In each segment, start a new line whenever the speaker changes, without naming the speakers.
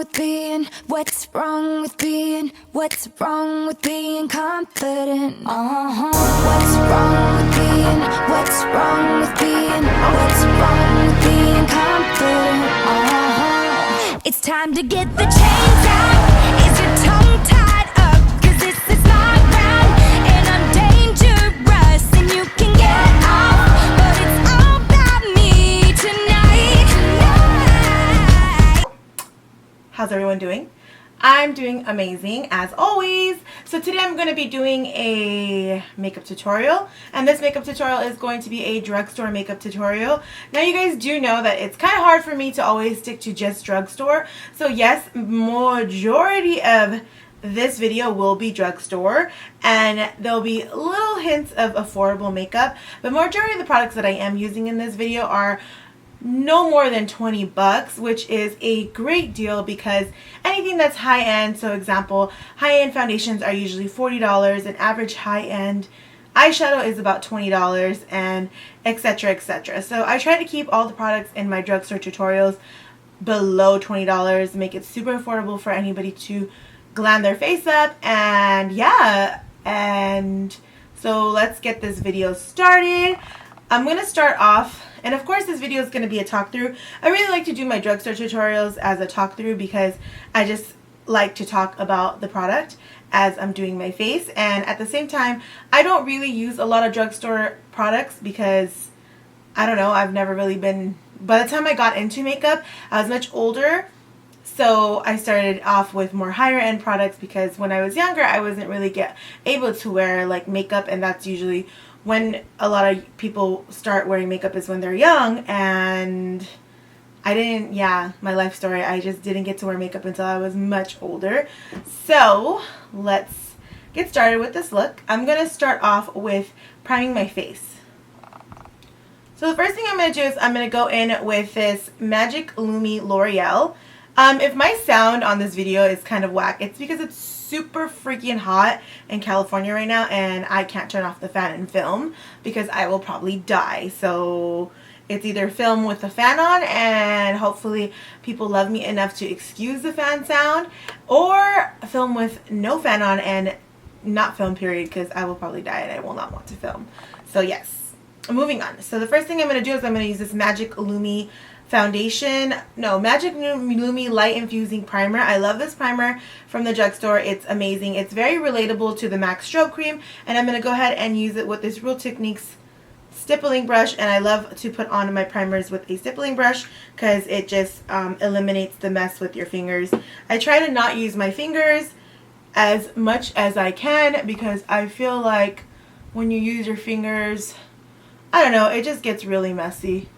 with being, what's wrong with being, what's wrong with being confident? What's wrong with being, what's wrong with being, what's wrong with being confident? It's time to get the chains out. Is your tongue tied up? 'Cause this is my round and I'm dangerous and you can get off, but it's all about me tonight.
How's everyone doing? I'm doing amazing as always. So today I'm going to be doing a makeup tutorial, and this makeup tutorial is going to be a drugstore makeup tutorial. Now you guys do know that it's kind of hard for me to always stick to just drugstore. So yes, majority of this video will be drugstore, and there'll be little hints of affordable makeup, but majority of the products that I am using in this video are no more than 20 bucks, which is a great deal because anything that's high-end, so example, high-end foundations are usually $40, and average high-end eyeshadow is about $20, and etc, etc. So I try to keep all the products in my drugstore tutorials below $20, make it super affordable for anybody to glam their face up. And yeah, and so let's get this video started. I'm gonna start off, and of course this video is going to be a talk through. I really like to do my drugstore tutorials as a talk through because I just like to talk about the product as I'm doing my face, and at the same time I don't really use a lot of drugstore products because I don't know, I've never really been, by the time I got into makeup I was much older, so I started off with more higher end products because when I was younger I wasn't really able to wear like makeup, and that's usually when a lot of people start wearing makeup is when they're young, and I didn't, my life story, I just didn't get to wear makeup until I was much older. So let's get started with this look. I'm going to start off with priming my face. So the first thing I'm going to do is I'm going to go in with this Magic Lumi L'Oreal. If my sound on this video is kind of whack, it's because it's super freaking hot in California right now and I can't turn off the fan and film because I will probably die. So it's either film with the fan on and hopefully people love me enough to excuse the fan sound, or film with no fan on and not film period because I will probably die and I will not want to film. So yes, moving on. So the first thing I'm going to do is I'm going to use this Magic Lumi Magic Numi Light Infusing Primer. I love this primer from the drugstore. It's amazing. It's very relatable to the MAC Strobe Cream, and I'm going to go ahead and use it with this Real Techniques stippling brush, and I love to put on my primers with a stippling brush because it just eliminates the mess with your fingers. I try to not use my fingers as much as I can because I feel like when you use your fingers, I don't know, it just gets really messy.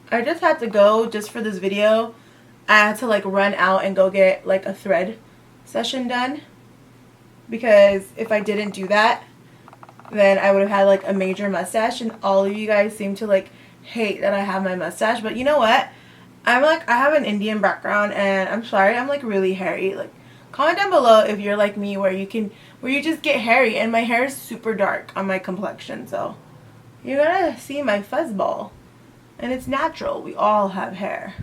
I just had to go, just for this video, I had to like run out and go get like a thread session done, because if I didn't do that then I would have had like a major mustache, and all of you guys seem to like hate that I have my mustache, but you know what, I have an Indian background and I'm sorry, I'm like really hairy. Like, comment down below if you're like me where you just get hairy, and my hair is super dark on my complexion, so you're gonna see my fuzzball. And it's natural. We all have hair.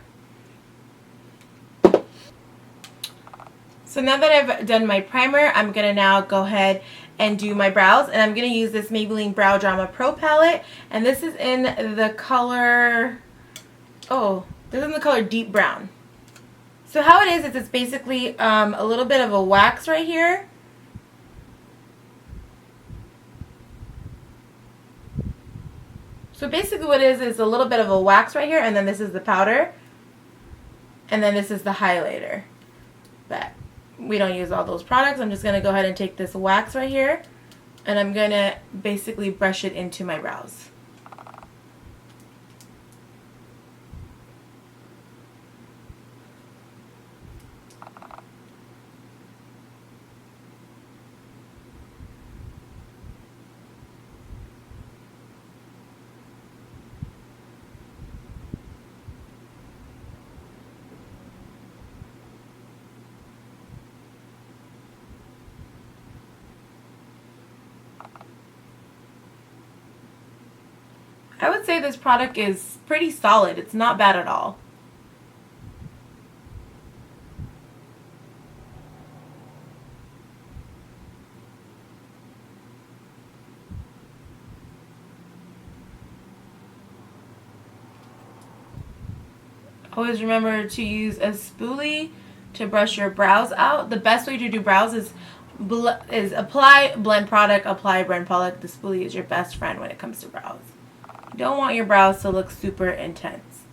So now that I've done my primer, I'm going to now go ahead and do my brows. And I'm going to use this Maybelline Brow Drama Pro palette. And this is in the color, Deep Brown. So how it is it's basically a little bit of a wax right here. So basically what it is a little bit of a wax right here, and then this is the powder, and then this is the highlighter. But we don't use all those products. I'm just going to go ahead and take this wax right here, and I'm going to basically brush it into my brows. I would say this product is pretty solid. It's not bad at all. Always remember to use a spoolie to brush your brows out. The best way to do brows is apply, blend product, apply, blend product. The spoolie is your best friend when it comes to brows. You don't want your brows to look super intense.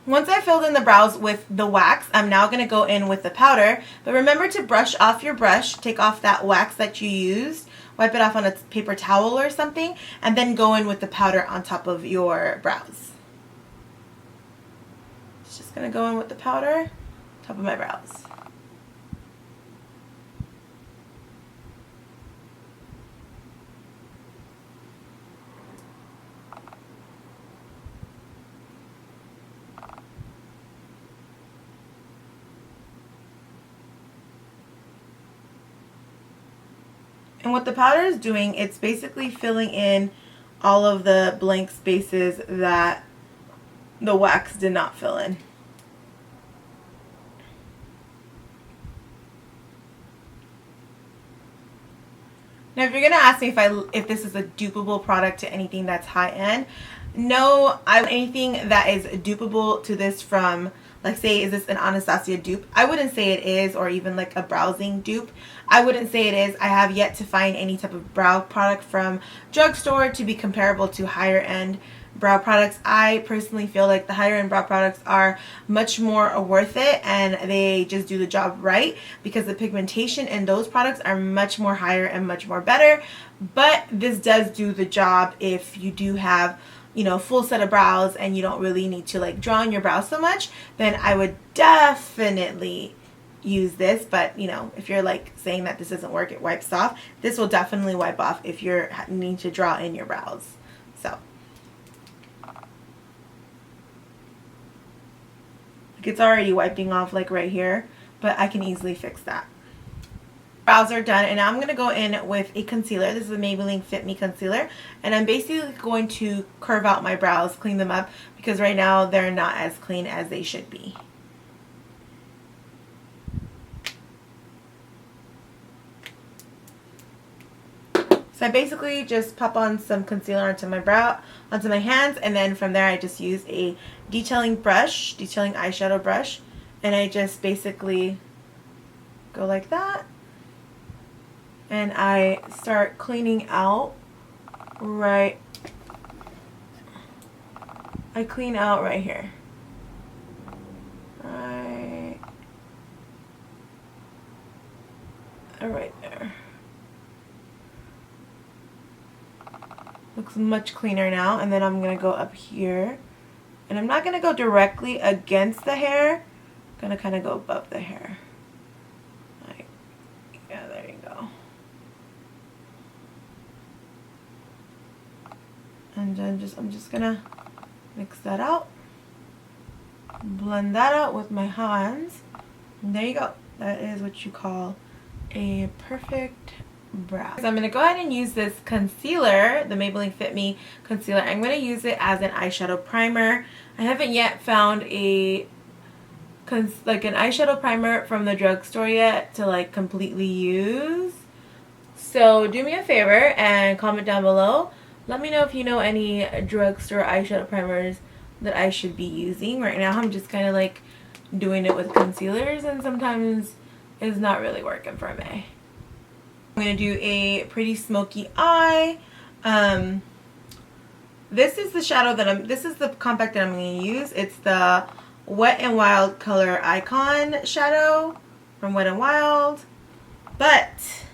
Once I filled in the brows with the wax, I'm now going to go in with the powder. But remember to brush off your brush, take off that wax that you used, wipe it off on a paper towel or something, and then go in with the powder on top of your brows. Just going to go in with the powder, top of my brows. And what the powder is doing, it's basically filling in all of the blank spaces that the wax did not fill in. Now, if you're going to ask me if this is a dupable product to anything that's high-end, no, anything that is dupable to this from, like, say, is this an Anastasia dupe? I wouldn't say it is, or even like a browsing dupe. I wouldn't say it is. I have yet to find any type of brow product from Drugstore to be comparable to higher end brow products. I personally feel like the higher end brow products are much more worth it, and they just do the job right because the pigmentation in those products are much more higher and much more better. But this does do the job if you do have, you know, full set of brows and you don't really need to like draw on your brows so much, then I would definitely use this. But you know, if you're like saying that this doesn't work, it wipes off, this will definitely wipe off if you're needing to draw in your brows. So it's already wiping off like right here, but I can easily fix that. Brows are done, and now I'm going to go in with a concealer. This is the Maybelline Fit Me Concealer, and I'm basically going to curve out my brows, clean them up, because right now they're not as clean as they should be. So I basically just pop on some concealer onto my hands, and then from there I just use a detailing eyeshadow brush, and I just basically go like that, and I start cleaning out I clean out right here. Right there. Looks much cleaner now. And then I'm going to go up here. And I'm not going to go directly against the hair. I'm going to kind of go above the hair. Like, yeah, there you go. And then I'm just going to mix that out. Blend that out with my hands. And there you go. That is what you call a perfect brow. So I'm going to go ahead and use this concealer, the Maybelline Fit Me Concealer. I'm going to use it as an eyeshadow primer. I haven't yet found an eyeshadow primer from the drugstore yet to like completely use. So do me a favor and comment down below. Let me know if you know any drugstore eyeshadow primers that I should be using. Right now I'm just kind of like doing it with concealers, and sometimes it's not really working for me. I'm going to do a pretty smoky eye. This is the compact that I'm going to use. It's the Wet n Wild Color Icon shadow from Wet n Wild. But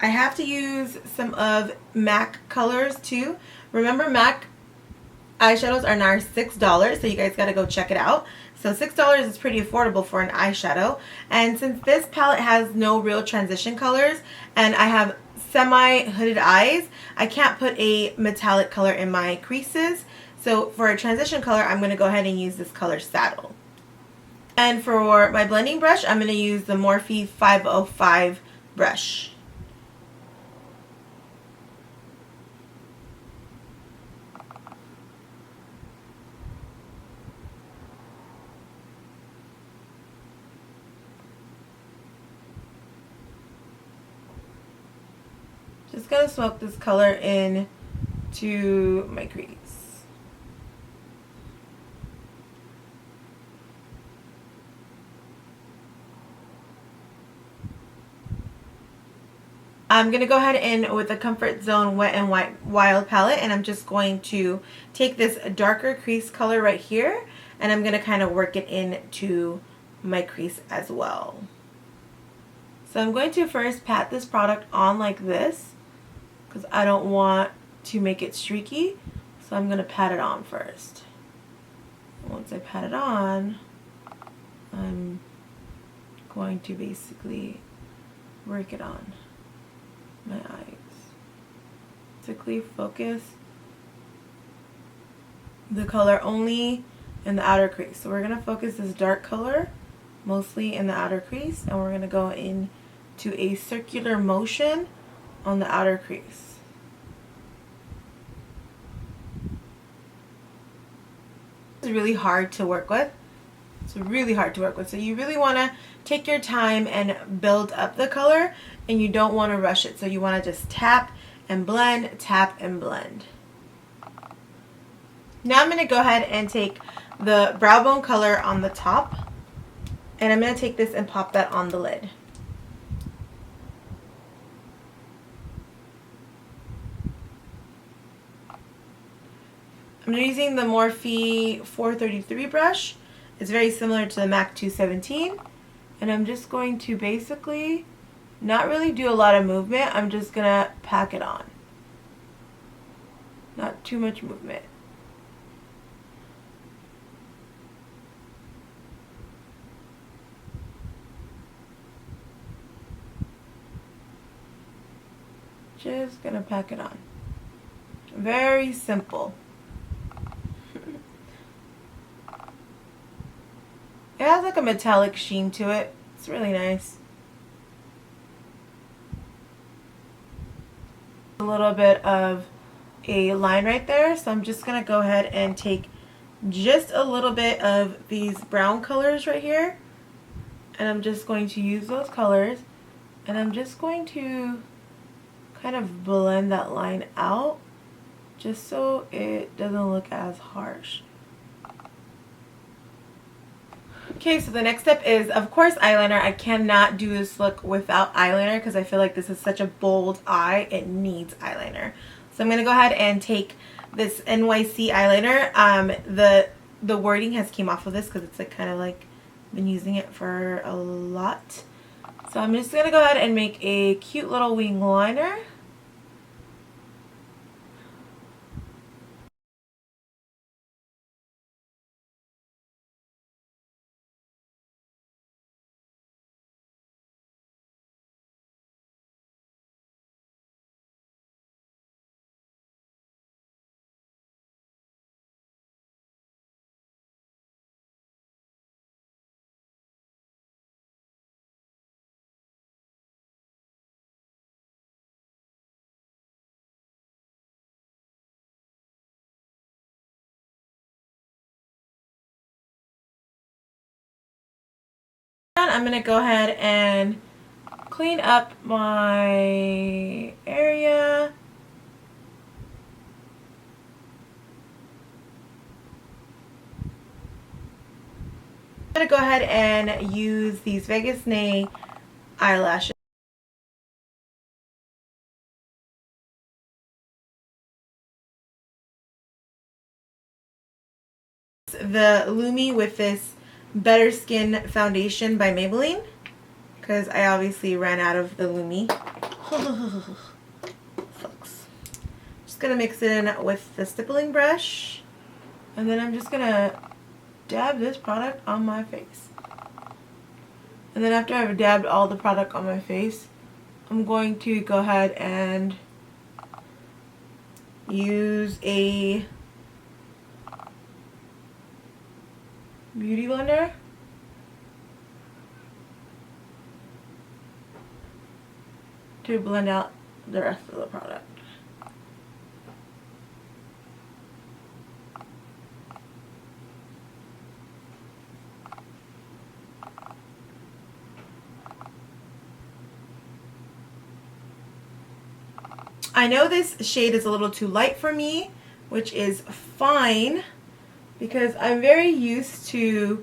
I have to use some of MAC colors too. Remember, MAC eyeshadows are now $6, so you guys got to go check it out. So $6 is pretty affordable for an eyeshadow. And since this palette has no real transition colors and I have semi-hooded eyes, I can't put a metallic color in my creases. So for a transition color, I'm going to go ahead and use this color Saddle. And for my blending brush, I'm going to use the Morphe 505 brush. Just gonna smoke this color in to my crease. I'm going to go ahead in with the Comfort Zone Wet n Wild palette, and I'm just going to take this darker crease color right here, and I'm going to kind of work it into my crease as well. So I'm going to first pat this product on like this because I don't want to make it streaky, so I'm going to pat it on first. Once I pat it on, I'm going to basically work it on my eyes. Basically focus the color only in the outer crease. So we're going to focus this dark color mostly in the outer crease, and we're going to go into a circular motion on the outer crease. It's really hard to work with. It's really hard to work with. So you really want to take your time and build up the color, and you don't want to rush it. So you want to just tap and blend, tap and blend. Now I'm going to go ahead and take the brow bone color on the top, and I'm going to take this and pop that on the lid. I'm using the Morphe 433 brush. It's very similar to the MAC 217, and I'm just going to basically not really do a lot of movement. I'm just going to pack it on. Not too much movement. Just going to pack it on. Very simple. It has like a metallic sheen to it. It's really nice. A little bit of a line right there, so I'm just going to go ahead and take just a little bit of these brown colors right here, and I'm just going to use those colors, and I'm just going to kind of blend that line out just so it doesn't look as harsh. Okay, so the next step is, of course, eyeliner. I cannot do this look without eyeliner because I feel like this is such a bold eye. It needs eyeliner. So I'm going to go ahead and take this NYC eyeliner. The wording has came off of this because it's like kind of like been using it for a lot. So I'm just going to go ahead and make a cute little wing liner. I'm going to go ahead and clean up my area. I'm going to go ahead and use these Vegas Nay eyelashes. The Lumi with this Better Skin Foundation by Maybelline, because I obviously ran out of the Lumi. Sucks. Just going to mix it in with the stippling brush, and then I'm just going to dab this product on my face. And then after I've dabbed all the product on my face, I'm going to go ahead and use a beauty blender to blend out the rest of the product. I know this shade is a little too light for me, which is fine because I'm very used to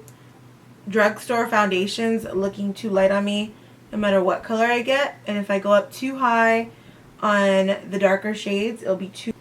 drugstore foundations looking too light on me no matter what color I get. And if I go up too high on the darker shades, it'll be too...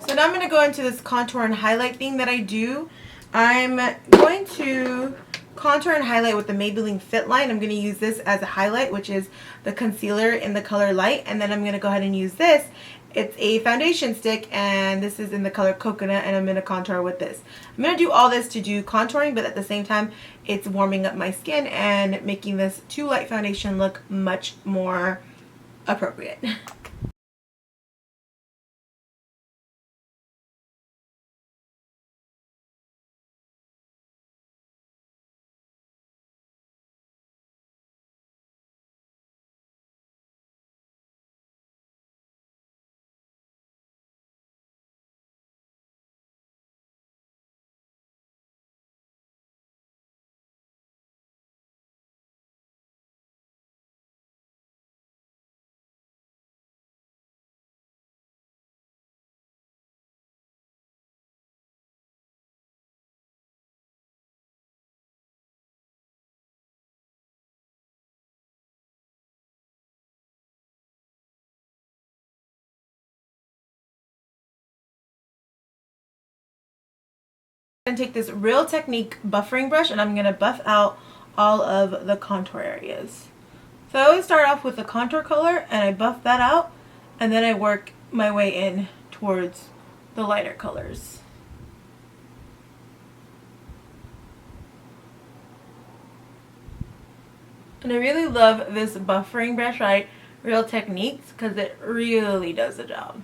So now I'm going to go into this contour and highlight thing that I do. I'm going to contour and highlight with the Maybelline Fit Line. I'm going to use this as a highlight, which is the concealer in the color light. And then I'm going to go ahead and use this. It's a foundation stick, and this is in the color coconut, and I'm going to contour with this. I'm going to do all this to do contouring, but at the same time, it's warming up my skin and making this too light foundation look much more appropriate. I'm going to take this Real Technique buffering brush, and I'm going to buff out all of the contour areas. So I always start off with the contour color and I buff that out, and then I work my way in towards the lighter colors. And I really love this buffering brush by Real Techniques because it really does the job.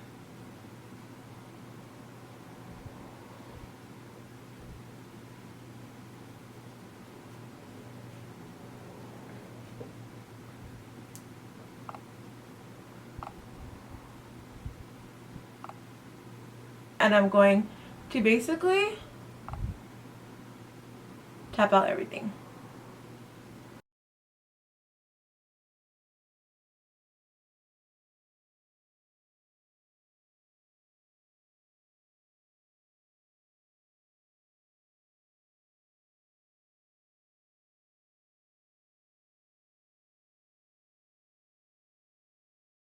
And I'm going to basically tap out everything.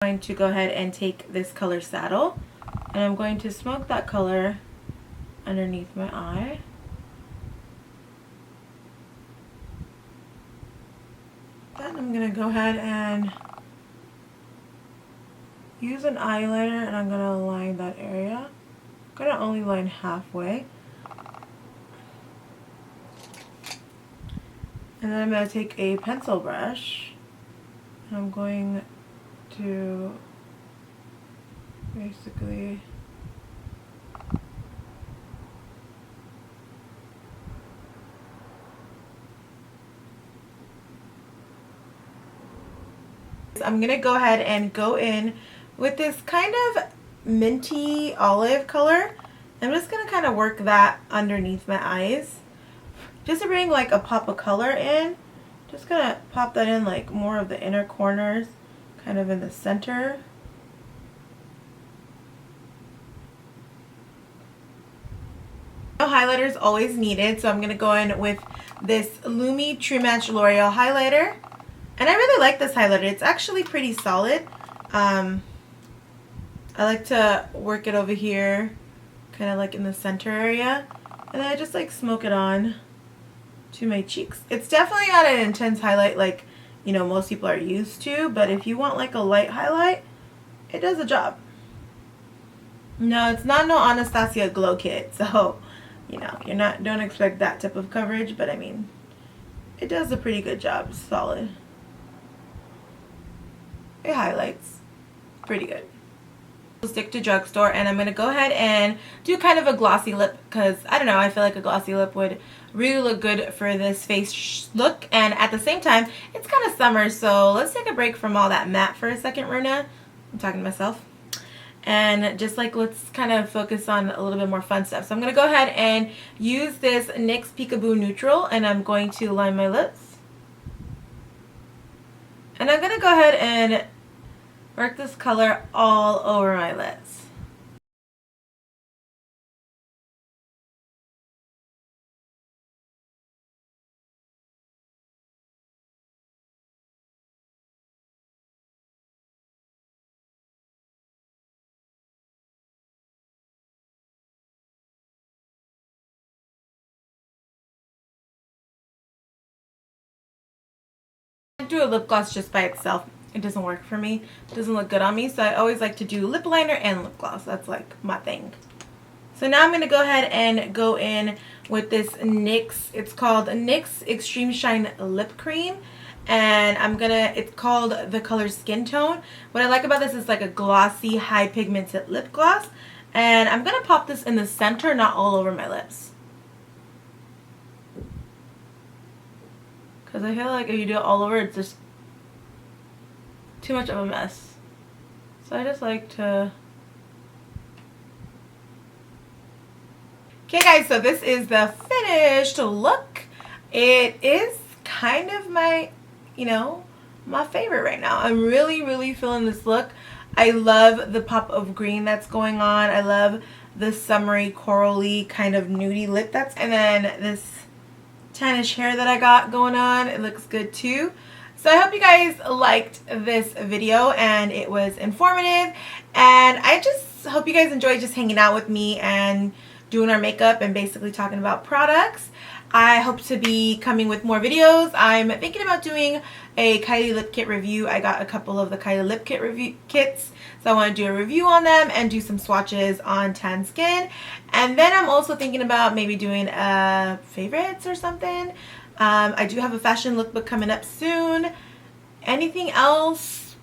I'm going to go ahead and take this color Saddle, and I'm going to smoke that color underneath my eye. Then I'm going to go ahead and use an eyeliner, and I'm going to line that area. I'm going to only line halfway. And then I'm going to take a pencil brush, and I'm going to basically I'm gonna go ahead and go in with this kind of minty olive color. I'm just gonna kind of work that underneath my eyes just to bring like a pop of color in. Just gonna pop that in like more of the inner corners, kind of in the center. No highlighter is always needed, so I'm going to go in with this Lumi True Match Loreal highlighter. And I really like this highlighter. It's actually pretty solid. I like to work it over here, kind of like in the center area. And then I just like smoke it on to my cheeks. It's definitely not an intense highlight like, you know, most people are used to. But if you want like a light highlight, it does the job. No, it's not no Anastasia Glow Kit. So, you know, don't expect that type of coverage, but I mean, it does a pretty good job. It's solid. It highlights pretty good. I'll stick to Drugstore, and I'm going to go ahead and do kind of a glossy lip because, I don't know, I feel like a glossy lip would really look good for this face look. And at the same time, it's kind of summer, so let's take a break from all that matte for a second, Runa. I'm talking to myself. And just like let's kind of focus on a little bit more fun stuff. So I'm going to go ahead and use this NYX Peekaboo Neutral, and I'm going to line my lips. And I'm going to go ahead and work this color all over my lips. Do a lip gloss just by itself. It doesn't work for me. It doesn't look good on me, so I always like to do lip liner and lip gloss. That's like my thing. So now I'm going to go ahead and go in with this NYX. It's called NYX Extreme Shine Lip Cream. And it's called the color Skin Tone. What I like about this is like a glossy, high pigmented lip gloss. And I'm going to pop this in the center, not all over my lips. Because I feel like if you do it all over, it's just too much of a mess. So I just like to... Okay guys, so this is the finished look. It is kind of my, my favorite right now. I'm really, really feeling this look. I love the pop of green that's going on. I love the summery, corally kind of nudie lip and then this tannish hair that I got going on. It looks good too. So I hope you guys liked this video and it was informative. And I just hope you guys enjoyed just hanging out with me and doing our makeup and basically talking about products. I hope to be coming with more videos. I'm thinking about doing a Kylie lip kit review. I got a couple of the Kylie lip kit kits, so I want to do a review on them and do some swatches on tan skin. And then I'm also thinking about maybe doing favorites or something. I do have a fashion lookbook coming up soon. Anything else?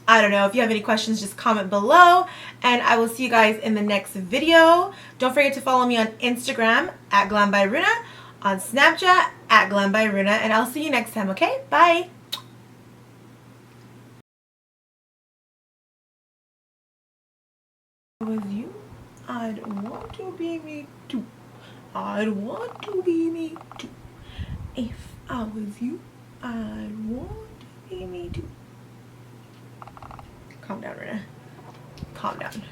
I don't know. If you have any questions, just comment below. And I will see you guys in the next video. Don't forget to follow me on Instagram at Glambyruna, on Snapchat at Glambyruna, and I'll see you next time, okay? Bye! With you, I'd want to be me too. I'd want to be me too. If I was you, I'd want to be me too. Calm down, Rena. Calm down.